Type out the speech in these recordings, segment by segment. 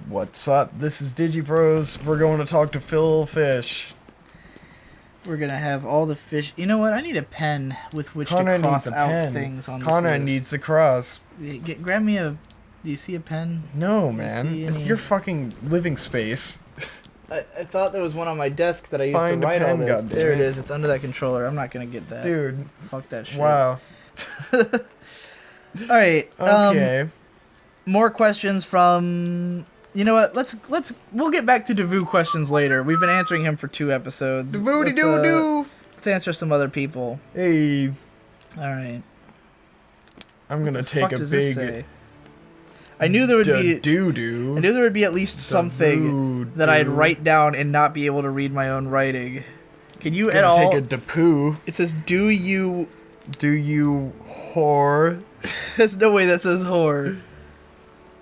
What's up? This is Digi Bros. We're going to talk to Phil Fish. We're gonna have all the fish. You know what? I need a pen with which to cross out things on this list. Conrad needs to cross. Grab me a. Do you see a pen? No, man. It's your fucking living space. I thought there was one on my desk that I used Find to write a pen, all this. goddammit. There it is. It's under that controller. I'm not gonna get that. Dude. Fuck that shit. Wow. All right. Okay. More questions from. You know what? We'll get back to Devu questions later. We've been answering him for 2 episodes. Devoody-doo-doo. Let's answer some other people. Hey. All right. I'm gonna take a big. I knew there would be doo-doo. I knew there would be at least something that I'd write down and not be able to read my own writing. Can you at all take a depoo? It says do you whore? There's no way that says whore.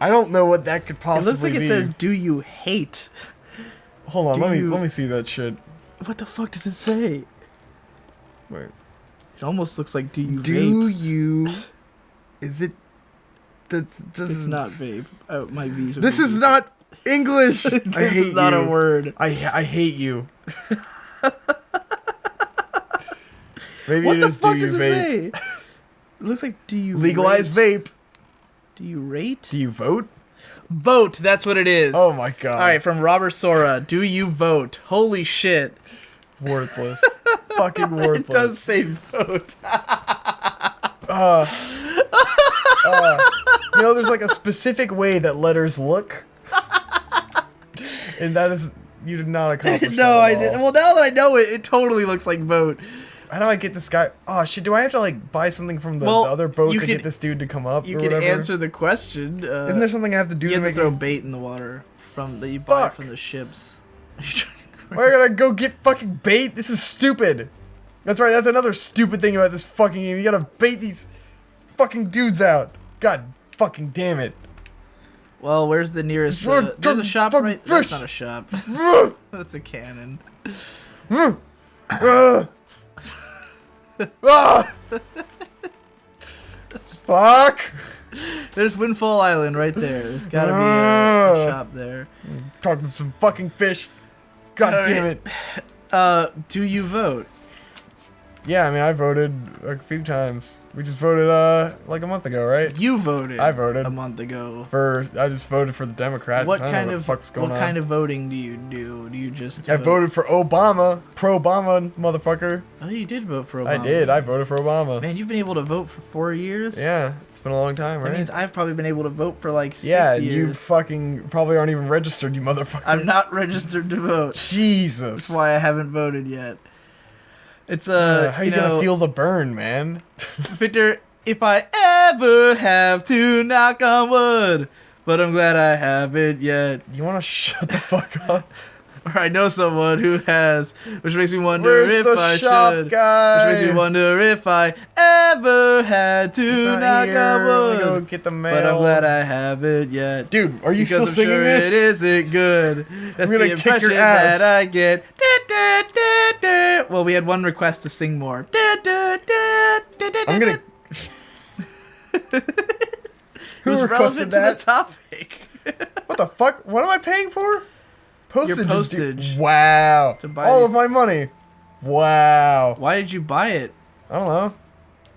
I don't know what that could possibly be. It looks like it says do you hate. Hold on, let me see that shit. What the fuck does it say? Wait. It almost looks like do you vape. You is it it's not vape. My V's are This is not English. This I hate is not you. a word. I hate you. Maybe what it the is fuck do you does vape? it say? It looks like do you Legalize rate? vape. Do you rate? Do you vote? Vote, that's what it is. Oh my god. Alright, from Robert Sora. Do you vote? Holy shit. Worthless. Fucking worthless. It does say vote. You know, there's like a specific way that letters look. And that is, you did not accomplish that No, at I all. didn't. Well, now that I know it, it totally looks like vote. How do I get this guy? Oh shit, do I have to like buy something from the other boat to get this dude to come up You or can whatever? answer the question. Isn't there something I have to do you to have make to throw these... bait in the water that you buy Fuck. from the ships. Why I gotta go get fucking bait? This is stupid. That's right, that's another stupid thing about this fucking game. You gotta bait these fucking dudes out. God fucking damn it. Well, where's the nearest... there's a shop right... That's not a shop. That's a cannon. Fuck. There's Windfall Island right there. There's gotta be a shop there. Talking to some fucking fish. God damn it. Do you vote? Yeah, I mean, I voted a few times. We just voted, like a month ago, right? You voted. I voted. A month ago. I just voted for the Democrats. What I don't know what the fuck's going on. kind of voting do you do? Do you just I voted for Obama. Pro-Obama, motherfucker. Oh, you did vote for Obama. I did. I voted for Obama. Man, you've been able to vote for 4 years? Yeah, it's been a long time, right? That means I've probably been able to vote for like 6 yeah, years. you fucking probably aren't even registered, you motherfucker. I'm not registered to vote. Jesus. That's why I haven't voted yet. It's how you gonna feel the burn, man? Victor, if I ever have to knock on wood, but I'm glad I haven't yet. You wanna shut the fuck up? Or I know someone who has, which makes me wonder Where's if the I shop should. guy? Which makes me wonder if I ever had to knock on wood. Go get the mail. But I'm glad I haven't yet. Dude, are you because still I'm singing sure this? It isn't good. That's gonna the kick your impression ass. that I get. Well, we had one request to sing more. I'm gonna. It was Who requested relevant that? to the topic. What the fuck? What am I paying for? Postage. Your postage. Wow. To buy all these- of my money. Wow. Why did you buy it? I don't know.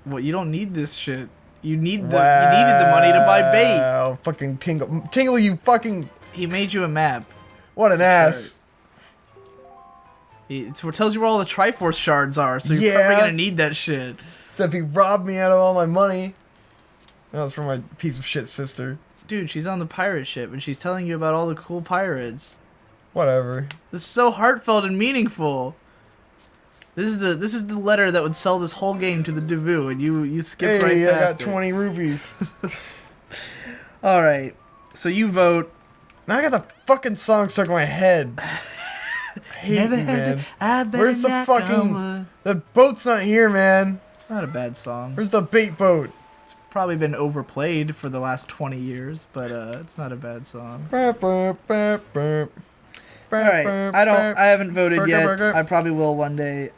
Well, you don't need this shit. You need you needed the money to buy bait. Wow. Fucking Tingle, you fucking. He made you a map. What an ass. It tells you where all the Triforce shards are, so you're Yeah. probably gonna need that shit. Except he robbed me out of all my money. That was from my piece of shit sister. Dude, she's on the pirate ship, and she's telling you about all the cool pirates. Whatever. This is so heartfelt and meaningful. This is the letter that would sell this whole game to the Devu, and you skipped right Hey, I past got 20 rupees. All right, so you vote. Now I got the fucking song stuck in my head. I hate you, man. Where's the fucking... The boat's not here, man. It's not a bad song. Where's the bait boat? It's probably been overplayed for the last 20 years, but it's not a bad song. Burp, burp, burp, burp. Alright, I haven't voted yet. I probably will one day.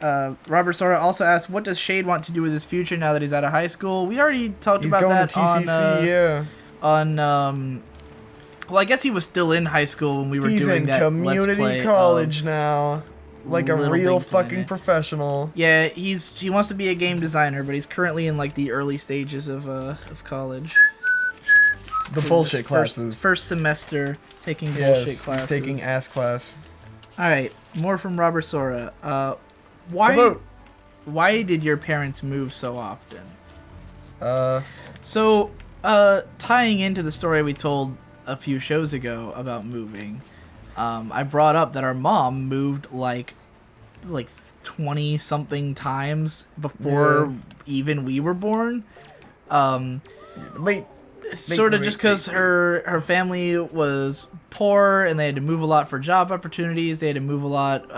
Robert Sora also asked, what does Shade want to do with his future now that he's out of high school? We already talked about that He's going to TCC, yeah. on Well, I guess he was still in high school when we were He's doing in that community college now. Like a real fucking professional. Yeah, he wants to be a game designer, but he's currently in like the early stages of college. The bullshit classes. First semester taking bullshit classes. He's taking ass class. All right, more from Robert Sora. Why did your parents move so often? So, tying into the story we told a few shows ago about moving, I brought up that our mom moved like 20 something times before even we were born. Sort of just because her family was poor and they had to move a lot for job opportunities. They had to move a lot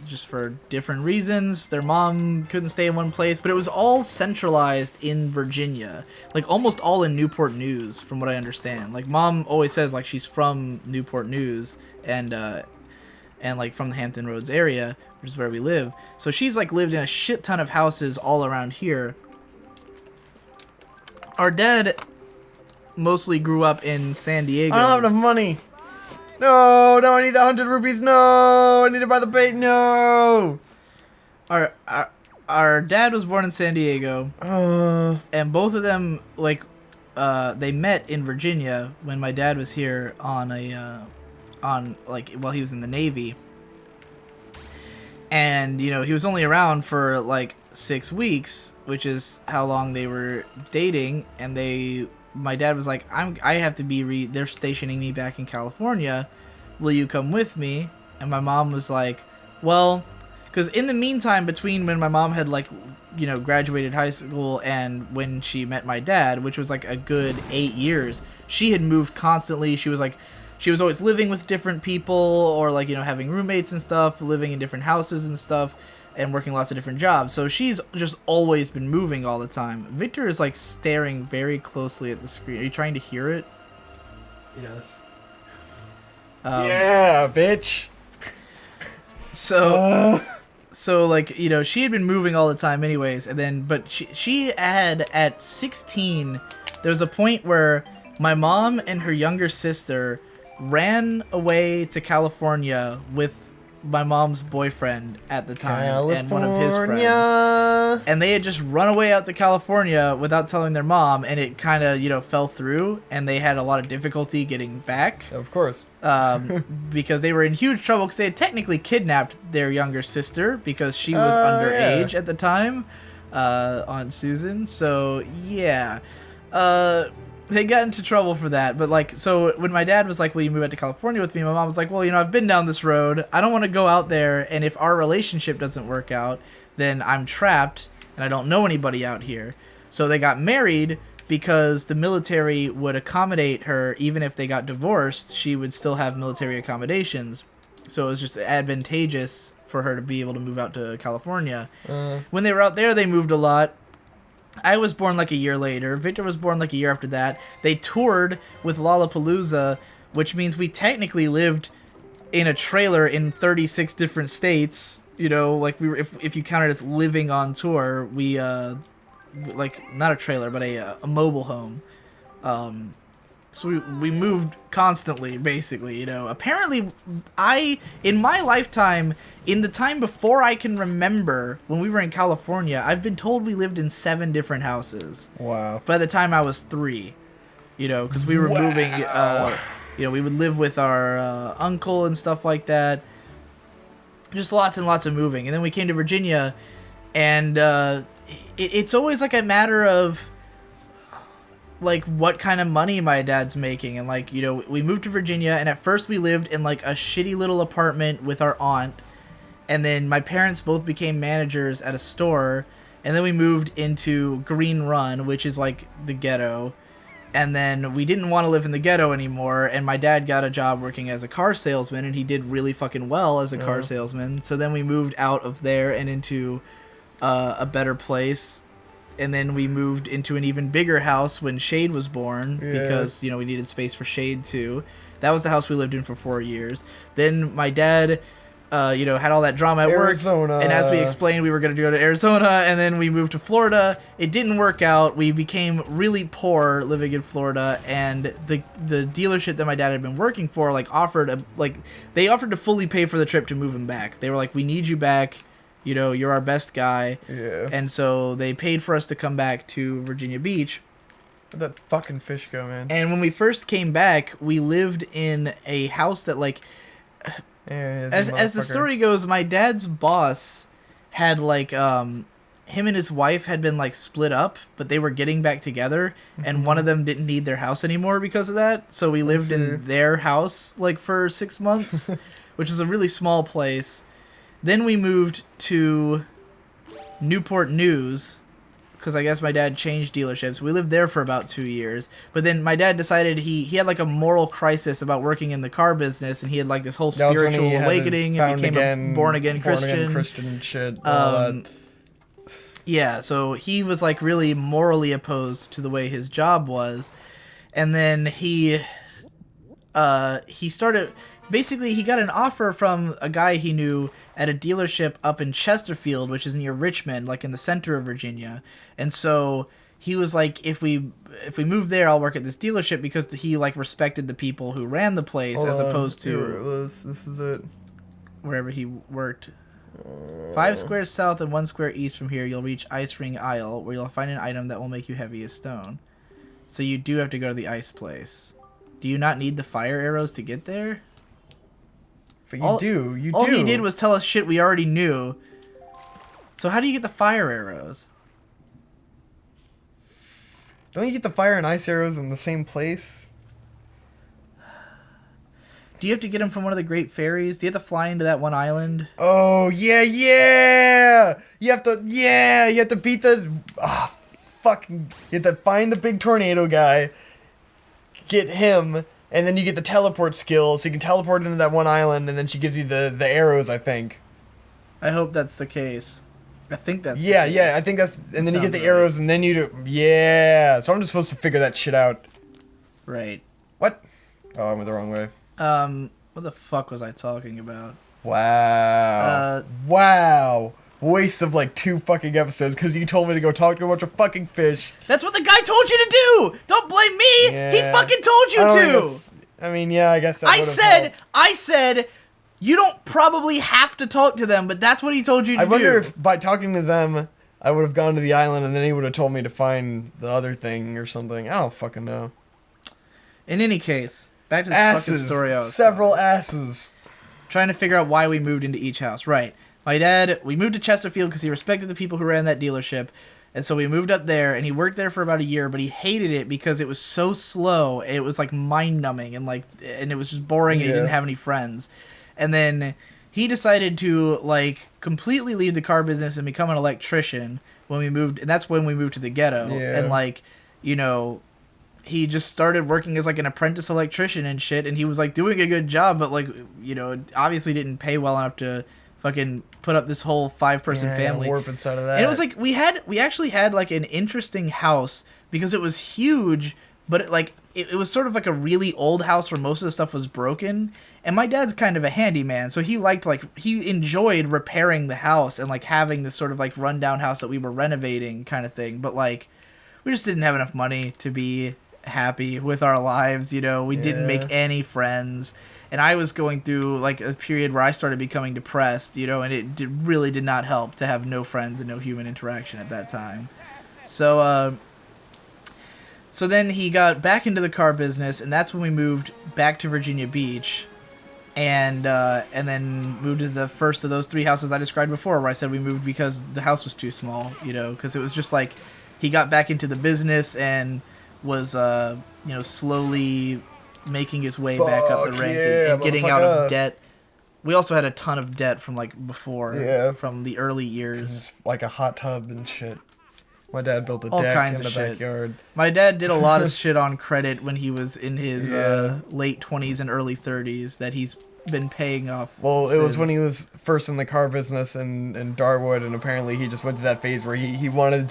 just for different reasons. Their mom couldn't stay in one place, but it was all centralized in Virginia, like almost all in Newport News, from what I understand. Like mom always says like she's from Newport News and like from the Hampton Roads area, which is where we live. So she's like lived in a shit ton of houses all around here. Our dad mostly grew up in San Diego. I don't have enough money. No, I need the 100 rupees. No, I need to buy the bait. No. Our dad was born in San Diego, and both of them they met in Virginia when my dad was here while he was in the Navy. And he was only around for like 6 weeks, which is how long they were dating, and my dad was like, I have to be they're stationing me back in California. Will you come with me? And my mom was like, well, because in the meantime, between when my mom had graduated high school and when she met my dad, which was like a good 8 years, she had moved constantly. She was always living with different people or having roommates and stuff, living in different houses and stuff, and working lots of different jobs. So she's just always been moving all the time. Victor is like staring very closely at the screen. Are you trying to hear it? Yes. Yeah, bitch. So she had been moving all the time anyways, and then but she had at 16, there was a point where my mom and her younger sister ran away to California with my mom's boyfriend at the time and one of his friends, and they had just run away out to California without telling their mom, and it kind of fell through, and they had a lot of difficulty getting back, of course, because they were in huge trouble because they had technically kidnapped their younger sister because she was underage at the time, Aunt Susan. So they got into trouble for that. But so when my dad was like, will you move out to California with me? My mom was like, well, I've been down this road. I don't want to go out there. And if our relationship doesn't work out, then I'm trapped and I don't know anybody out here. So they got married because the military would accommodate her. Even if they got divorced, she would still have military accommodations. So it was just advantageous for her to be able to move out to California. When they were out there, they moved a lot. I was born like a year later. Victor was born like a year after that. They toured with Lollapalooza, which means we technically lived in a trailer in 36 different states. We were, if you count it as living on tour, we not a trailer, but a mobile home. So we moved constantly, basically, Apparently, in my lifetime, in the time before I can remember, when we were in California, I've been told we lived in 7 different houses. Wow. By the time I was 3, because we were moving, we would live with our uncle and stuff like that. Just lots and lots of moving. And then we came to Virginia, and it's always like a matter of what kind of money my dad's making. And we moved to Virginia, and at first we lived in a shitty little apartment with our aunt, and then my parents both became managers at a store, and then we moved into Green Run, which is the ghetto, and then we didn't want to live in the ghetto anymore, and my dad got a job working as a car salesman, and he did really fucking well as a car salesman. So then we moved out of there and into a better place. And then we moved into an even bigger house when Shade was born, because, we needed space for Shade too. That was the house we lived in for 4 years. Then my dad had all that drama at Arizona. work. And as we explained, we were going to go to Arizona, and then we moved to Florida. It didn't work out. We became really poor living in Florida, and the dealership that my dad had been working for offered to fully pay for the trip to move him back. They were like, "We need you back. You're our best guy." Yeah. And so they paid for us to come back to Virginia Beach. Where'd that fucking fish go, man? And when we first came back, we lived in a house that Yeah, as the story goes, my dad's boss had him and his wife had been split up, but they were getting back together, and one of them didn't need their house anymore because of that. So we lived in their house for 6 months, which is a really small place. Then we moved to Newport News, because I guess my dad changed dealerships. We lived there for about 2 years. But then my dad decided he had a moral crisis about working in the car business, and he had this whole spiritual awakening and became a born-again Christian. Christian shit. All that. Yeah, so he was really morally opposed to the way his job was. And then he started... Basically, he got an offer from a guy he knew at a dealership up in Chesterfield, which is near Richmond, in the center of Virginia. And so he was like, if we move there, I'll work at this dealership, because he respected the people who ran the place opposed to this is it. Wherever he worked. 5 squares south and 1 square east from here, you'll reach Ice Ring Isle, where you'll find an item that will make you heavy as stone. So you do have to go to the ice place. Do you not need the fire arrows to get there? But you do. All he did was tell us shit we already knew. So how do you get the fire arrows? Don't you get the fire and ice arrows in the same place? Do you have to get them from one of the great ferries? Do you have to fly into that one island? Oh, yeah! You have to beat the... You have to find the big tornado guy, get him... And then you get the teleport skill, so you can teleport into that one island, and then she gives you the arrows, I think. I hope that's the case. I think that's the case. Yeah, I think that's... And then you get the arrows, and then you do... Yeah! So I'm just supposed to figure that shit out. Right. What? Oh, I went the wrong way. What the fuck was I talking about? Wow. Wow. Waste of 2 fucking episodes, because you told me to go talk to a bunch of fucking fish. That's what the guy told you to do! Don't blame me! Yeah. He fucking told you to! I guess that I said, you don't probably have to talk to them, but that's what he told you to do. I wonder if by talking to them, I would have gone to the island, and then he would have told me to find the other thing or something. I don't fucking know. In any case, back to the fucking story I was several asses. Trying to figure out why we moved into each house. Right. My dad, we moved to Chesterfield because he respected the people who ran that dealership. And so we moved up there, and he worked there for about a year, but he hated it because it was so slow. It was mind-numbing, and it was just boring, and he didn't have any friends. And then he decided to completely leave the car business and become an electrician when we moved, and that's when we moved to the ghetto. Yeah. And he just started working as an apprentice electrician and shit, and he was doing a good job, but obviously didn't pay well enough to fucking put up this whole 5-person family. Warp inside of that. And it was we actually had an interesting house because it was huge, but it was sort of a really old house where most of the stuff was broken. And my dad's kind of a handyman, so he liked he enjoyed repairing the house and having this sort of rundown house that we were renovating kind of thing. But we just didn't have enough money to be happy with our lives. We didn't make any friends. And I was going through a period where I started becoming depressed, and it really did not help to have no friends and no human interaction at that time. So then he got back into the car business, and that's when we moved back to Virginia Beach, and then moved to the first of those 3 houses I described before, where I said we moved because the house was too small, because it was just he got back into the business and was slowly making his way back up the ranks and getting out of debt. We also had a ton of debt from before, from the early years. Like a hot tub and shit. My dad built a All deck kinds in of the shit. backyard. My dad did a lot of shit on credit when he was in his late 20s and early 30s that he's been paying off. Well, it was when he was first in the car business in Darwood, and apparently he just went to that phase where he wanted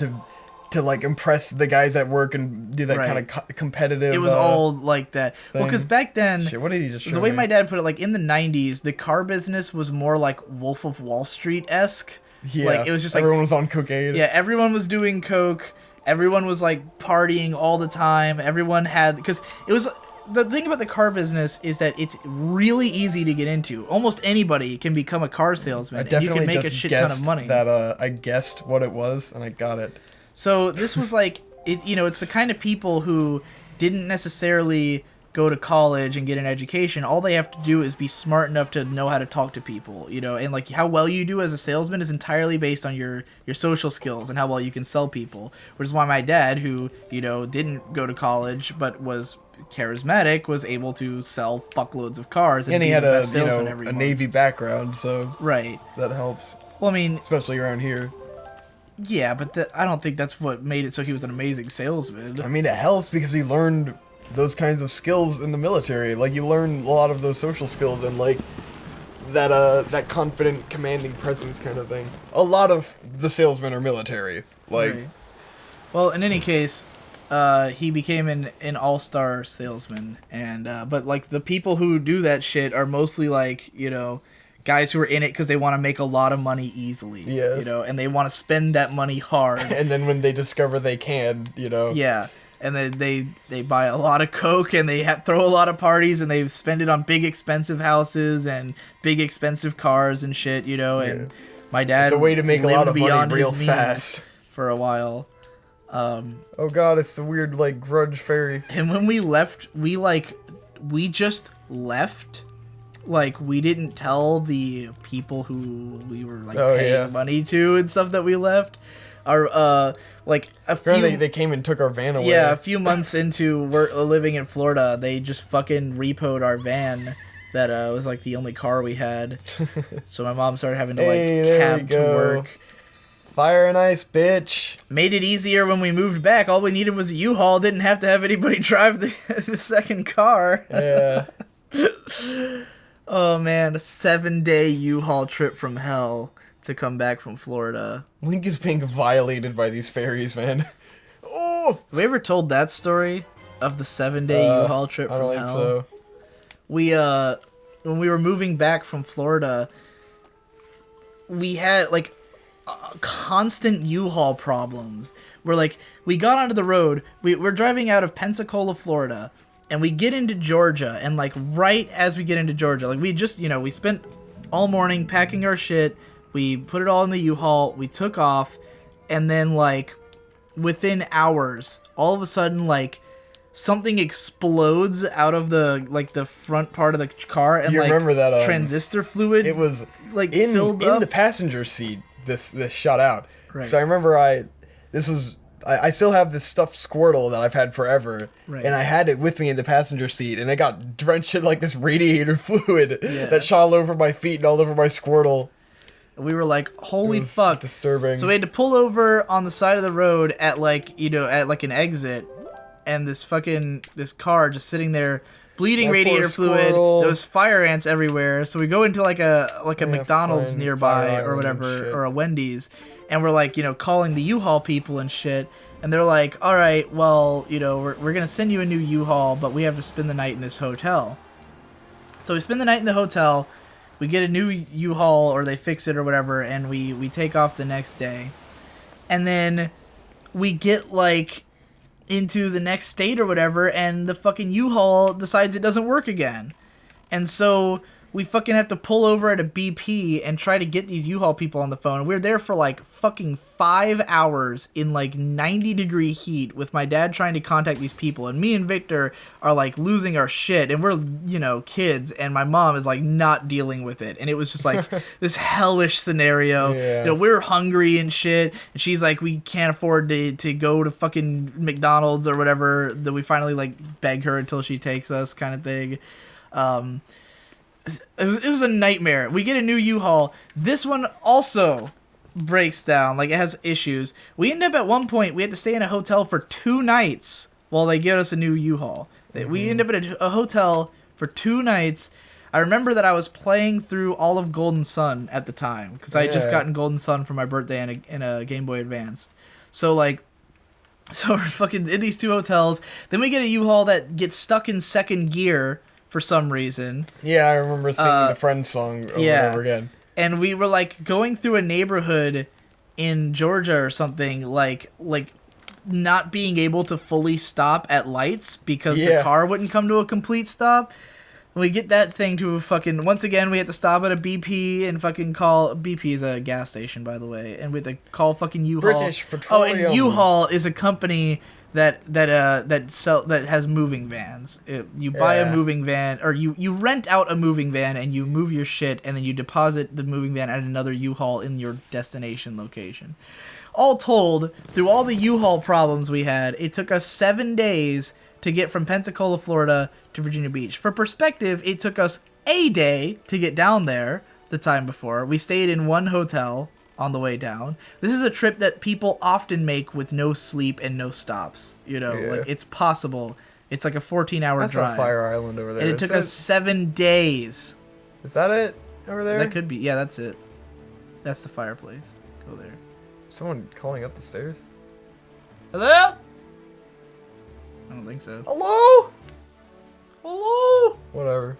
to to like impress the guys at work and do that Right. kind of competitive. It was all like that. Well, thing. because back then, Shit, what did he just show the way me? my dad put it, like in the 90s, the car business was more like Wolf of Wall Street-esque. Yeah, Like, it was just like, everyone was on cocaine. yeah, everyone was doing coke. Everyone was like partying all the time. Everyone had, because it was, the thing about the car business is that it's really easy to get into. Almost anybody can become a car salesman, I and you definitely can make a just shit ton of guessed money. that I guessed what it was and I got it. So this was like, it's the kind of people who didn't necessarily go to college and get an education. All they have to do is be smart enough to know how to talk to people, and like how well you do as a salesman is entirely based on your social skills and how well you can sell people. Which is why my dad, who, didn't go to college but was charismatic, was able to sell fuckloads of cars And he be had the a best salesman every month. Navy background, so Right. that helps, Well, I mean, especially around here. yeah, but I don't think that's what made it so he was an amazing salesman. I mean, it helps because he learned those kinds of skills in the military. Like, you learn a lot of those social skills and like that confident, commanding presence kind of thing. A lot of the salesmen are military. Like, Right. Well, in any case, he became an all-star salesman, and but like the people who do that shit are mostly like guys who are in it because they want to make a lot of money easily. Yes. And they want to spend that money hard. and then when they discover they can, Yeah. And then they buy a lot of coke and they throw a lot of parties and they spend it on big expensive houses and big expensive cars and shit. And my dad, it's a way to make a lot of money beyond real his means fast. for a while. Oh god, it's the weird like grudge fairy. And when we left, we just left. Like, we didn't tell the people who we were like paying money to and stuff that we left. Our like a few Apparently they came and took our van away. a few months into living in Florida, they just fucking repoed our van that was like the only car we had. So my mom started having to cab to work. Fire and ice, bitch. Made it easier when we moved back. All we needed was a U-Haul. Didn't have to have anybody drive the second car. Yeah. Oh man, a 7-day U-Haul trip from hell to come back from Florida. Link is being violated by these fairies, man. Oh! Have we ever told that story of the 7-day U-Haul trip I from don't hell? think so. We when we were moving back from Florida, we had like constant U-Haul problems. Where like we got onto the road, we're driving out of Pensacola, Florida, and we get into Georgia, and like right as we get into Georgia, like we just we spent all morning packing our shit. We put it all in the U-Haul. We took off, and then like within hours, all of a sudden like something explodes out of the front part of the car, and You like remember that, transistor fluid. It was like in filled up. the passenger seat. This shot out. Right. So I remember I still have this stuffed Squirtle that I've had forever, Right. and I had it with me in the passenger seat, and it got drenched in like this radiator fluid Yeah. that shot all over my feet and all over my Squirtle. We were like, holy It was fuck. disturbing. So we had to pull over on the side of the road at an exit, and this car just sitting there bleeding My poor radiator fluid. squirrel. There was fire ants everywhere. So we go into like a McDonald's find nearby Fire or Island whatever, and shit. or a Wendy's, and we're like, calling the U-Haul people and shit. And they're like, all right, well, we're going to send you a new U-Haul, but we have to spend the night in this hotel. So we spend the night in the hotel. We get a new U-Haul, or they fix it or whatever, and we take off the next day. And then we get, like, into the next state or whatever, and the fucking U-Haul decides it doesn't work again. And so we fucking have to pull over at a BP and try to get these U-Haul people on the phone. We're there for, like, fucking 5 hours in, like, 90-degree heat with my dad trying to contact these people. And me and Victor are, like, losing our shit. And we're, kids. And my mom is, like, not dealing with it. And it was just, like, this hellish scenario. Yeah. We're hungry and shit. And she's like, we can't afford to go to fucking McDonald's or whatever. That we finally, like, beg her until she takes us kind of thing. It was a nightmare. We get a new U-Haul. This one also breaks down. Like, it has issues. We end up at one point, we had to stay in a hotel for 2 nights while they get us a new U-Haul. We end up at a hotel for 2 nights. I remember that I was playing through all of Golden Sun at the time, because I had just Yeah. gotten Golden Sun for my birthday in a Game Boy Advanced. So, like, So we're fucking in these 2 hotels. Then we get a U-Haul that gets stuck in second gear for some reason. Yeah, I remember singing the Friends song over and over again. And we were like going through a neighborhood in Georgia or something, like not being able to fully stop at lights because the car wouldn't come to a complete stop. And we get that thing to a fucking, once again, we had to stop at a BP and fucking call, BP is a gas station, by the way, and we had to call fucking U-Haul. British Petroleum. Oh, and U-Haul is a company that has moving vans. You buy a moving van, or you rent out a moving van and you move your shit, and then you deposit the moving van at another U-Haul in your destination location. All told, through all the U-Haul problems we had, it took us 7 days to get from Pensacola, Florida to Virginia Beach. For perspective, it took us a day to get down there the time before. We stayed in one hotel on the way down. This is a trip that people often make with no sleep and no stops. You know, like it's possible. It's like a 14-hour drive. That's a Fire Island over there. And it took us 7 days. Is that it over there? That could be. Yeah, that's it. That's the fireplace. Go there. Someone calling up the stairs? Hello? I don't think so. Hello? Hello? Whatever.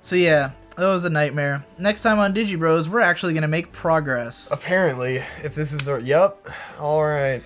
So yeah, that was a nightmare. Next time on Digi Bros, we're actually going to make progress. Apparently, if this is... Yep. Alright.